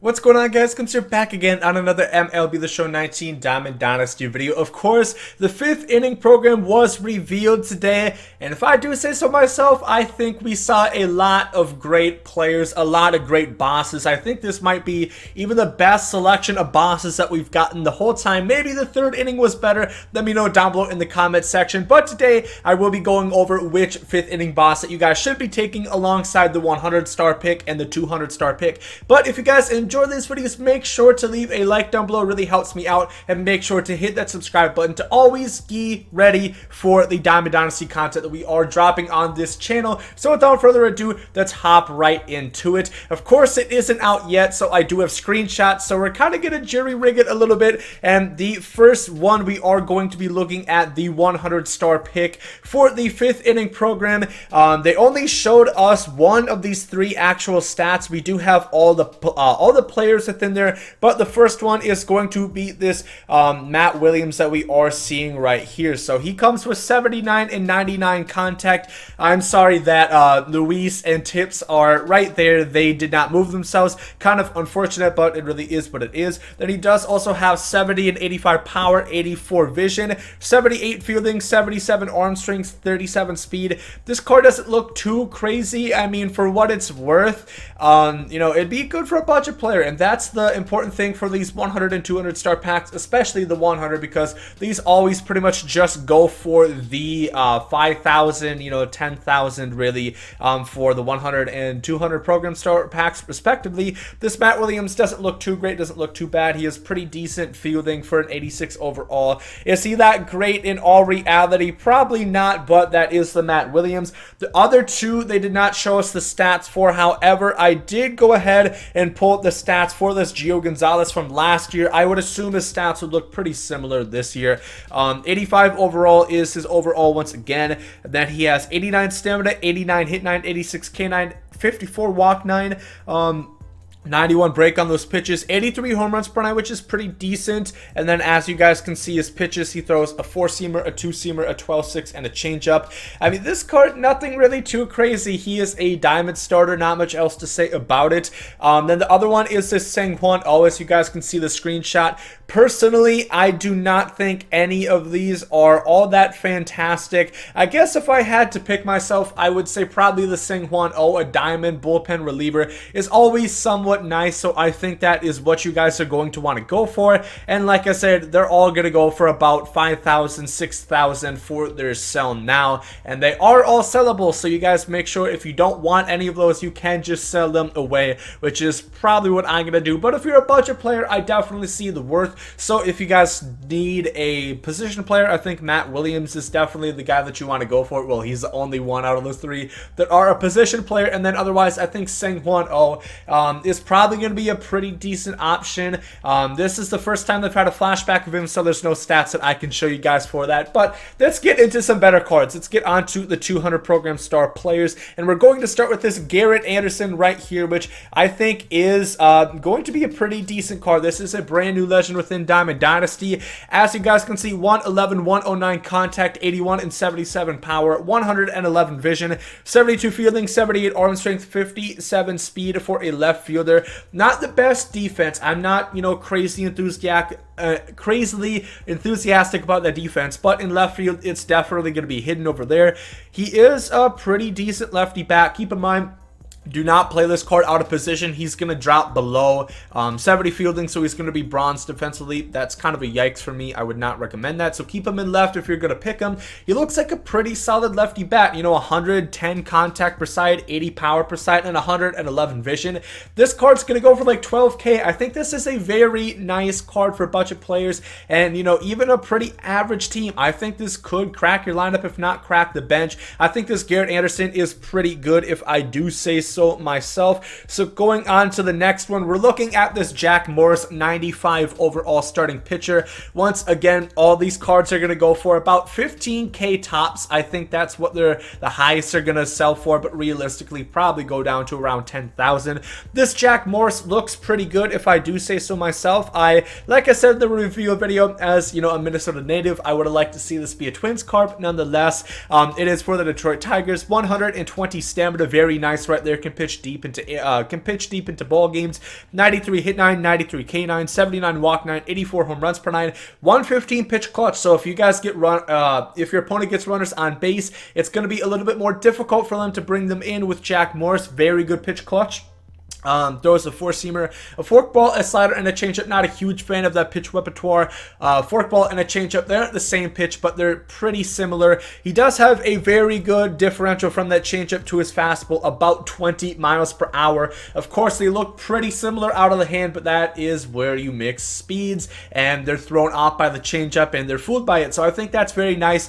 What's going on, guys? KINSLER back again on another MLB The Show 19 Diamond Dynasty video. Of course, the 5th inning program was revealed today, and if I do say so myself, I think we saw a lot of great players, a lot of great bosses. I think this might be even the best selection of bosses that we've gotten the whole time. Maybe the 3rd inning was better. Let me know down below in the comment section. But today, I will be going over which 5th inning boss that you guys should be taking alongside the 100-star pick and the 200-star pick. But if you guys enjoy these videos, make sure to leave a like down below. It really helps me out, and make sure to hit that subscribe button to always be ready for the Diamond Dynasty content that we are dropping on this channel. So without further ado, let's hop right into it. Of course, it isn't out yet, so I do have screenshots, so we're kind of gonna jerry-rig it a little bit. And the first one, we are going to be looking at the 100-star pick for the 5th inning program. They only showed us one of these 3 actual stats. We do have all the players within there, but the first one is going to be this Matt Williams that we are seeing right here. So he comes with 79 and 99 contact. I'm sorry that Luis and Tips are right there. They did not move themselves. Kind of unfortunate, but it really is what it is. Then he does also have 70 and 85 power, 84 vision, 78 fielding, 77 arm strength, 37 speed. This card doesn't look too crazy. I mean, for what it's worth, you know, it'd be good for a budget player, and that's the important thing for these 100 and 200 star packs, especially the 100, because these always pretty much just go for the 5,000, you know, 10,000 really, for the 100 and 200 program star packs respectively. This Matt Williams doesn't look too great, doesn't look too bad. He has pretty decent fielding for an 86 overall. Is he that great in all reality? Probably not, but that is the Matt Williams. The other 2, they did not show us the stats for. However, I did go ahead and pull the stats for this Gio Gonzalez from last year. I would assume his stats would look pretty similar this year. 85 overall is his overall once again. Then he has 89 stamina, 89 hit 9, 86 K9, 54 walk 9, 91 break on those pitches, 83 home runs per night, which is pretty decent. And then as you guys can see his pitches, he throws a 4-seamer, a 2-seamer, a 12-6, and a changeup. I mean, this card, nothing really too crazy. He is a diamond starter, not much else to say about it. Then the other one is this Sang-Hwan Oh, as you guys can see the screenshot. Personally, I do not think any of these are all that fantastic. I guess if I had to pick myself, I would say probably the Sang-Hwan Oh, a diamond bullpen reliever, is always somewhat nice, so I think that is what you guys are going to want to go for. And like I said, they're all going to go for about 5,000, 6,000 for their sell now, and they are all sellable, so you guys make sure if you don't want any of those, you can just sell them away, which is probably what I'm going to do. But if you're a budget player, I definitely see the worth. So if you guys need a position player, I think Matt Williams is definitely the guy that you want to go for. Well, he's the only one out of the 3 that are a position player, and then otherwise, I think Sang-Hwan Oh is probably going to be a pretty decent option. This is the first time they've had a flashback of him, so there's no stats that I can show you guys for that. But let's get into some better cards. Let's get onto the 200 program star players, and we're going to start with this Garrett Anderson right here, which I think is going to be a pretty decent card. This is a brand new legend within Diamond Dynasty. As you guys can see, 111, 109 contact, 81 and 77 power, 111 vision, 72 fielding, 78 arm strength, 57 speed for a left fielder. Not the best defense. I'm not, you know, crazily enthusiastic about the defense, but in left field, it's definitely going to be hidden over there. He is a pretty decent lefty bat. Keep in mind, do not play this card out of position. He's going to drop below 70 fielding, so he's going to be bronze defensively. That's kind of a yikes for me. I would not recommend that. So keep him in left if you're going to pick him. He looks like a pretty solid lefty bat. You know, 110 contact per side, 80 power per side, and 111 vision. This card's going to go for like 12K. I think this is a very nice card for budget players, and, you know, even a pretty average team. I think this could crack your lineup, if not crack the bench. I think this Garrett Anderson is pretty good, if I do say so myself. So going on to the next one, we're looking at this Jack Morris 95 overall starting pitcher. Once again, all these cards are going to go for about 15K tops. I think that's what the highest are going to sell for, but realistically probably go down to around 10,000. This Jack Morris looks pretty good, if I do say so myself. Like I said in the review video, as you know, a Minnesota native, I would have liked to see this be a Twins card, but nonetheless, it is for the Detroit Tigers. 120 stamina, very nice right there, can pitch deep into ball games. 93 hit 9, 93 K9, 79 walk 9, 84 home runs per 9, 115 pitch clutch. So if you guys get if your opponent gets runners on base, it's going to be a little bit more difficult for them to bring them in with Jack Morris. Very good pitch clutch. Throws a four-seamer, a forkball, a slider, and a changeup. Not a huge fan of that pitch repertoire. Forkball and a changeup, they're not the same pitch, but they're pretty similar. He does have a very good differential from that changeup to his fastball, about 20 miles per hour. Of course, they look pretty similar out of the hand, but that is where you mix speeds, and they're thrown off by the changeup, and they're fooled by it. So I think that's very nice.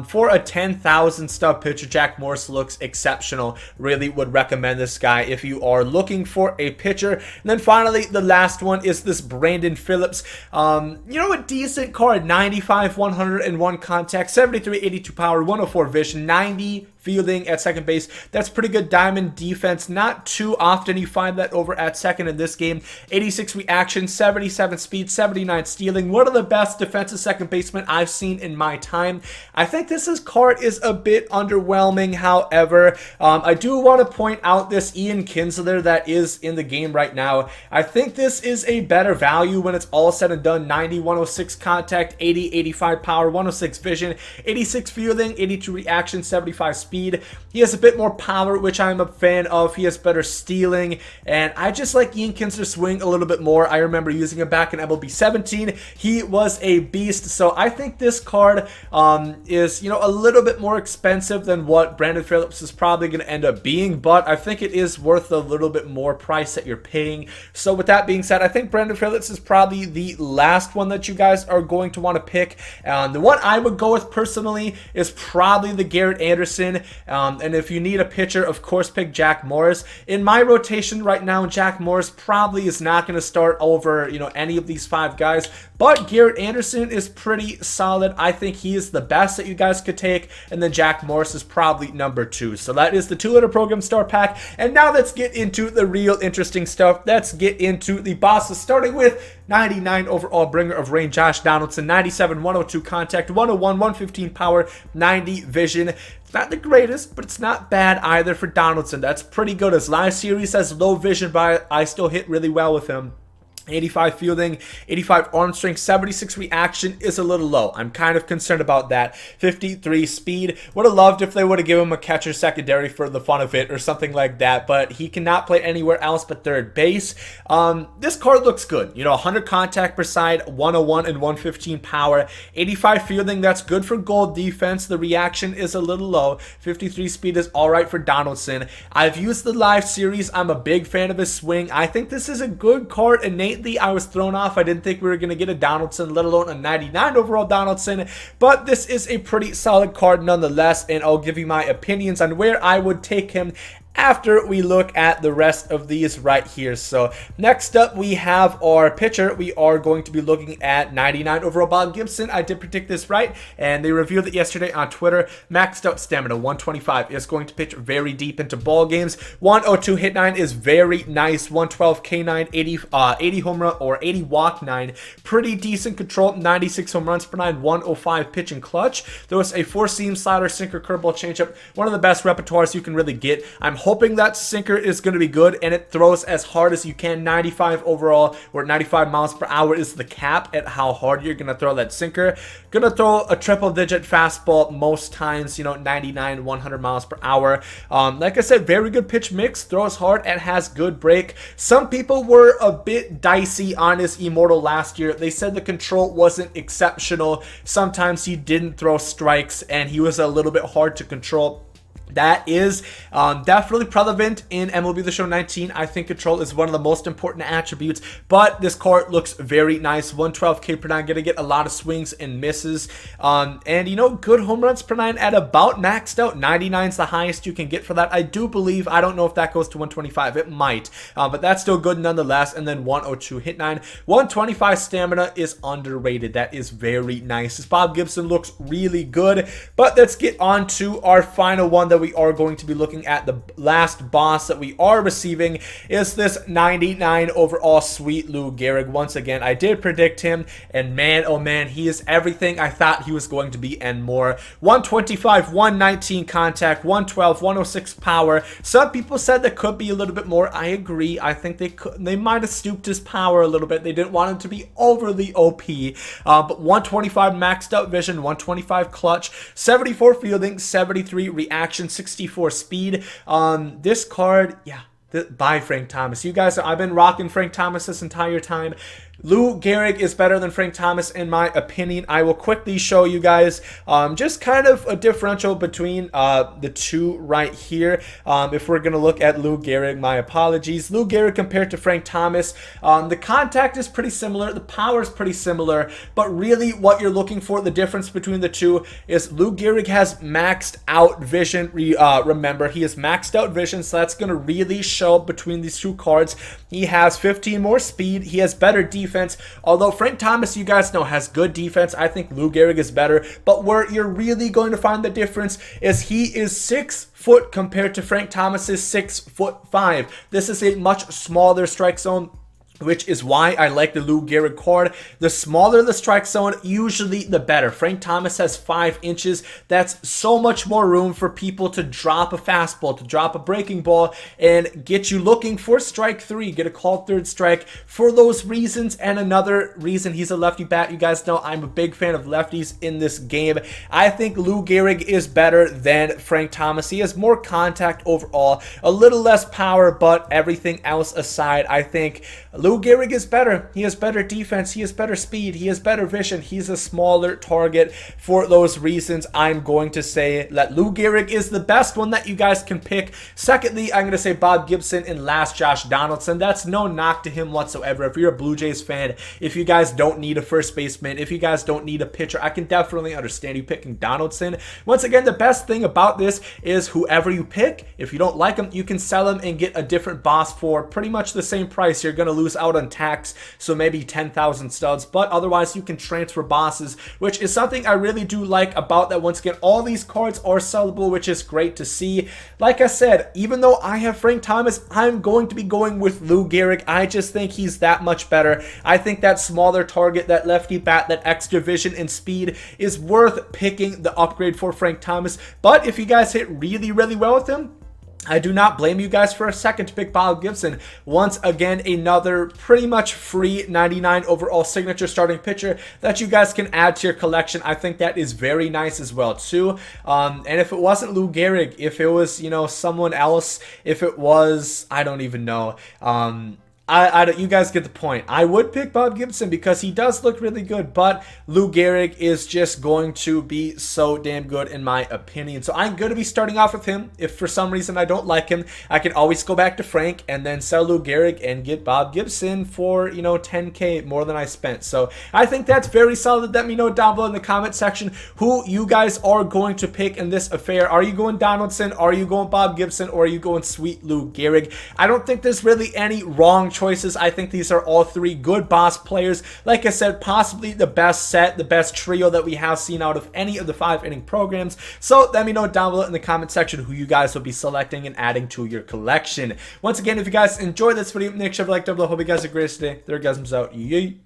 For a 10,000 stub pitcher, Jack Morris looks exceptional. Really would recommend this guy if you are looking for a pitcher. And then finally, the last one is this Brandon Phillips. You know, a decent card. 95, 101 contact, 73, 82 power, 104 vision, 90 fielding at second base. That's pretty good diamond defense. Not too often you find that over at second in this game. 86 reaction, 77 speed, 79 stealing. One of the best defensive second basemen I've seen in my time. I think this card is a bit underwhelming. However, I do want to point out this Ian Kinsler that is in the game right now. I think this is a better value when it's all said and done. 90, 106 contact, 80, 85 power, 106 vision, 86 fielding, 82 reaction, 75 speed. He has a bit more power, which I'm a fan of. He has better stealing, and I just like Ian Kinsler's swing a little bit more. I remember using him back in MLB 17. He was a beast, so I think this card is, you know, a little bit more expensive than what Brandon Phillips is probably going to end up being, but I think it is worth a little bit more price that you're paying. So with that being said, I think Brandon Phillips is probably the last one that you guys are going to want to pick. The one I would go with personally is probably the Garrett Anderson. And if you need a pitcher, of course, pick Jack Morris. In my rotation right now, Jack Morris probably is not going to start over, you know, any of these 5 guys. But Garrett Anderson is pretty solid. I think he is the best that you guys could take. And then Jack Morris is probably number 2. So that is the 2-letter program star pack. And now let's get into the real interesting stuff. Let's get into the bosses, starting with 99 overall bringer of rain, Josh Donaldson. 97, 102 contact, 101, 115 power, 90 vision. It's not the greatest, but it's not bad either for Donaldson. That's pretty good. His live series has low vision, but I still hit really well with him. 85 fielding, 85 arm strength, 76 reaction is a little low. I'm kind of concerned about that. 53 speed. Would have loved if they would have given him a catcher secondary for the fun of it or something like that, but he cannot play anywhere else but third base. This card looks good. You know, 100 contact per side, 101 and 115 power, 85 fielding. That's good for goal defense. The reaction is a little low. 53 speed is all right for Donaldson. I've used the live series. I'm a big fan of his swing. I think this is a good card. Innately, I was thrown off. I didn't think we were going to get a Donaldson, let alone a 99 overall Donaldson, but this is a pretty solid card nonetheless, and I'll give you my opinions on where I would take him after we look at the rest of these right here. So next up, we have our pitcher. We are going to be looking at 99 overall Bob Gibson. I did predict this right, and they revealed it yesterday on Twitter. Maxed out stamina, 125, is going to pitch very deep into ball games. 102 hit 9 is very nice. 112 K9, 80 home run or 80 walk 9. Pretty decent control. 96 home runs per 9, 105 pitch and clutch. There was a 4-seam slider, sinker, curveball, changeup. One of the best repertoires you can really get. I'm hoping that sinker is going to be good, and it throws as hard as you can. 95 overall, or 95 miles per hour is the cap at how hard you're going to throw that sinker. Going to throw a triple-digit fastball most times, you know, 99, 100 miles per hour. Like I said, very good pitch mix, throws hard, and has good break. Some people were a bit dicey on his Immortal last year. They said the control wasn't exceptional. Sometimes he didn't throw strikes, and he was a little bit hard to control. That is definitely relevant in MLB The Show 19. I think control is one of the most important attributes, but this card looks very nice. 112K per 9, gonna get a lot of swings and misses. And, you know, good home runs per 9 at about maxed out. 99 is the highest you can get for that. I do believe, I don't know if that goes to 125. It might, but that's still good nonetheless. And then 102 hit 9. 125 stamina is underrated. That is very nice. This Bob Gibson looks really good, but let's get on to our final one that we are going to be looking at the last boss that we are receiving is this 99 overall Sweet Lou Gehrig. Once again, I did predict him, and man, oh man, he is everything I thought he was going to be and more. 125, 119 contact, 112, 106 power. Some people said that could be a little bit more. I agree. I think they might have stooped his power a little bit. They didn't want him to be overly OP. But 125 maxed out vision, 125 clutch, 74 fielding, 73 reaction, 64 speed. This card, yeah, by Frank Thomas. You guys, I've been rocking Frank Thomas this entire time. Lou Gehrig is better than Frank Thomas in my opinion. I will quickly show you guys just kind of a differential between the two right here. If we're going to look at Lou Gehrig, my apologies. Lou Gehrig compared to Frank Thomas, the contact is pretty similar. The power is pretty similar. But really what you're looking for, the difference between the two is Lou Gehrig has maxed out vision. Remember, he has maxed out vision, so that's going to really show between these two cards. He has 15 more speed. He has better defense. Although Frank Thomas, you guys know, has good defense. I think Lou Gehrig is better. But where you're really going to find the difference is he is 6 foot compared to Frank Thomas's 6'5". This is a much smaller strike zone, which is why I like the Lou Gehrig card. The smaller the strike zone, usually the better. Frank Thomas has 5 inches. That's so much more room for people to drop a fastball, to drop a breaking ball, and get you looking for strike 3, get a called third strike for those reasons. And another reason, he's a lefty bat. You guys know I'm a big fan of lefties in this game. I think Lou Gehrig is better than Frank Thomas. He has more contact overall, a little less power, but everything else aside, I think Lou Gehrig is better. He has better defense. He has better speed. He has better vision. He's a smaller target. For those reasons, I'm going to say that Lou Gehrig is the best one that you guys can pick. Secondly, I'm going to say Bob Gibson, and last, Josh Donaldson. That's no knock to him whatsoever. If you're a Blue Jays fan, if you guys don't need a first baseman, if you guys don't need a pitcher, I can definitely understand you picking Donaldson. Once again, the best thing about this is whoever you pick, if you don't like him, you can sell him and get a different boss for pretty much the same price. You're going to lose out on tax, so maybe 10,000 studs, but otherwise you can transfer bosses, which is something I really do like about that. Once again, all these cards are sellable, which is great to see. Like I said, even though I have Frank Thomas, I'm going to be going with Lou Gehrig. I just think he's that much better. I think that smaller target, that lefty bat, that extra vision and speed is worth picking the upgrade for Frank Thomas. But if you guys hit really, really well with him, I do not blame you guys for a second to pick Bob Gibson. Once again, another pretty much free 99 overall signature starting pitcher that you guys can add to your collection. I think that is very nice as well too. And if it wasn't Lou Gehrig, if it was, you know, someone else, if it was, I don't even know, you guys get the point. I would pick Bob Gibson because he does look really good, but Lou Gehrig is just going to be so damn good in my opinion. So I'm going to be starting off with him. If for some reason I don't like him, I can always go back to Frank and then sell Lou Gehrig and get Bob Gibson for, you know, 10K more than I spent. So I think that's very solid. Let me know down below in the comment section who you guys are going to pick in this affair. Are you going Donaldson? Are you going Bob Gibson? Or are you going Sweet Lou Gehrig? I don't think there's really any wrong choices. I think these are all 3 good boss players. Like I said, possibly the best set, the best trio that we have seen out of any of the 5-inning programs. So let me know down below in the comment section who you guys will be selecting and adding to your collection. Once again, if you guys enjoyed this video, make sure to like down below. Hope you guys have a great day. There, guys, I'm out. Yay.